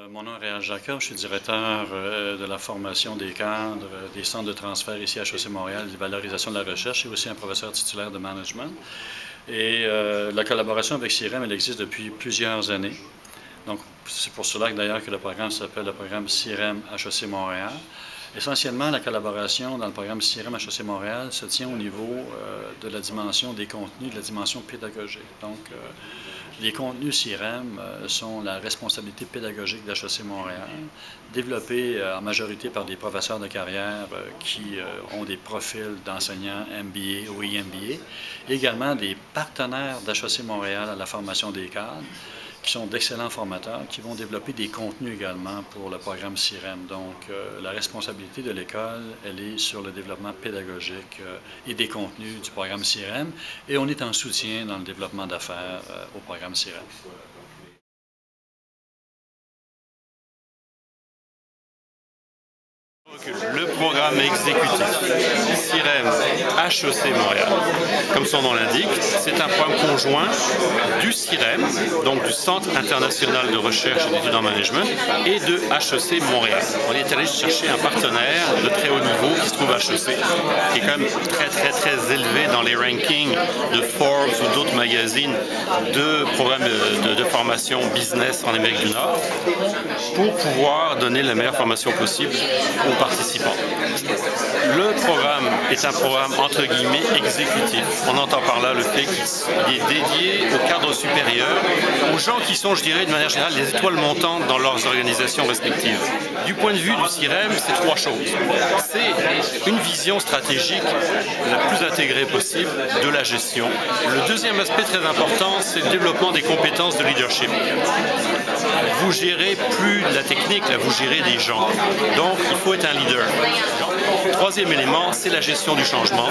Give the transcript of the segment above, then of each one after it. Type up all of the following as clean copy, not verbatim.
Mon nom est Réal Jacob, je suis directeur de la formation des cadres, des centres de transfert ici à HEC Montréal, de valorisation de la recherche et aussi un professeur titulaire de management. Et la collaboration avec CIREM, elle existe depuis plusieurs années. Donc, c'est pour cela que d'ailleurs que le programme s'appelle le programme CIREM HEC Montréal. Essentiellement, la collaboration dans le programme CIREM HEC Montréal se tient au niveau de la dimension des contenus, de la dimension pédagogique. Donc, les contenus CIREM sont la responsabilité pédagogique d'HEC Montréal, développés en majorité par des professeurs de carrière qui ont des profils d'enseignants MBA ou EMBA, et également des partenaires d'HEC Montréal à la formation des cadres, qui sont d'excellents formateurs, qui vont développer des contenus également pour le programme CIREM. Donc, la responsabilité de l'école, elle est sur le développement pédagogique et des contenus du programme CIREM, et on est en soutien dans le développement d'affaires au programme CIREM. Le programme exécutif CIREM HEC Montréal, comme son nom l'indique, c'est un programme conjoint du CIREM, donc du Centre international de recherche et d'études en management, et de HEC Montréal. On est allé chercher un partenaire de très haut niveau qui se trouve à HEC, qui est quand même très élevé dans les rankings de Forbes ou d'autres magazines de programmes de formation business en Amérique du Nord, pour pouvoir donner la meilleure formation possible aux participants. Le programme est un programme entre guillemets exécutif. On entend par là le fait qu'il est dédié au cadre supérieur, aux gens qui sont, je dirais, de manière générale, les étoiles montantes dans leurs organisations respectives. Du point de vue du CIREM, c'est trois choses. C'est une vision stratégique la plus intégrée possible de la gestion. Le deuxième aspect très important, c'est le développement des compétences de leadership. Vous gérez plus de la technique, là, vous gérez des gens. Donc, il faut être un leader. Troisième élément, c'est la gestion du changement,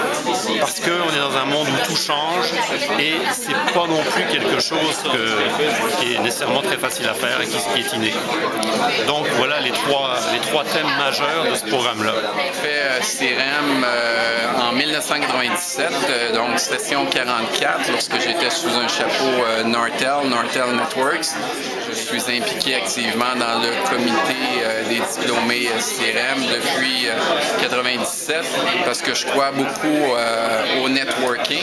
parce qu'on est dans un monde où tout change et c'est pas non plus quelque chose qui est nécessairement très facile à faire et qui est inné. Donc voilà les trois thèmes majeurs de ce programme-là. J'ai fait CIREM en 1997, donc session 44, lorsque j'étais sous un chapeau Nortel Networks. Je suis impliqué activement dans le comité des diplômés CIREM depuis 1997 parce que je crois beaucoup au networking.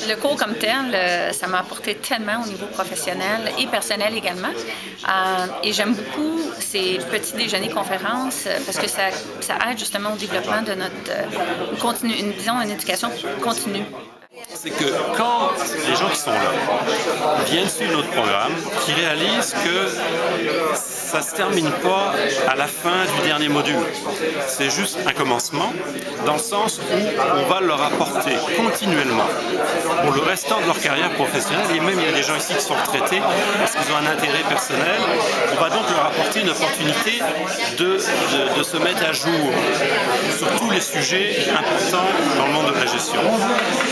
Le cours comme tel, ça m'a apporté tellement au niveau professionnel et personnel également. Et j'aime beaucoup ces petits déjeuners conférences parce que ça aide justement au développement de notre une éducation continue. C'est que quand les gens qui sont là viennent suivre notre programme, qui réalisent que ça ne se termine pas à la fin du dernier module. C'est juste un commencement, dans le sens où on va leur apporter continuellement, pour le restant de leur carrière professionnelle, et même il y a des gens ici qui sont retraités parce qu'ils ont un intérêt personnel, on va donc leur apporter une opportunité de se mettre à jour sur tous les sujets importants dans le monde de la gestion.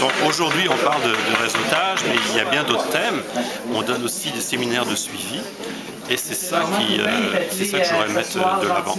Donc aujourd'hui, on parle de réseautage, mais il y a bien d'autres thèmes. On donne aussi des séminaires de suivi. Et c'est ça que je voudrais mettre de l'avant.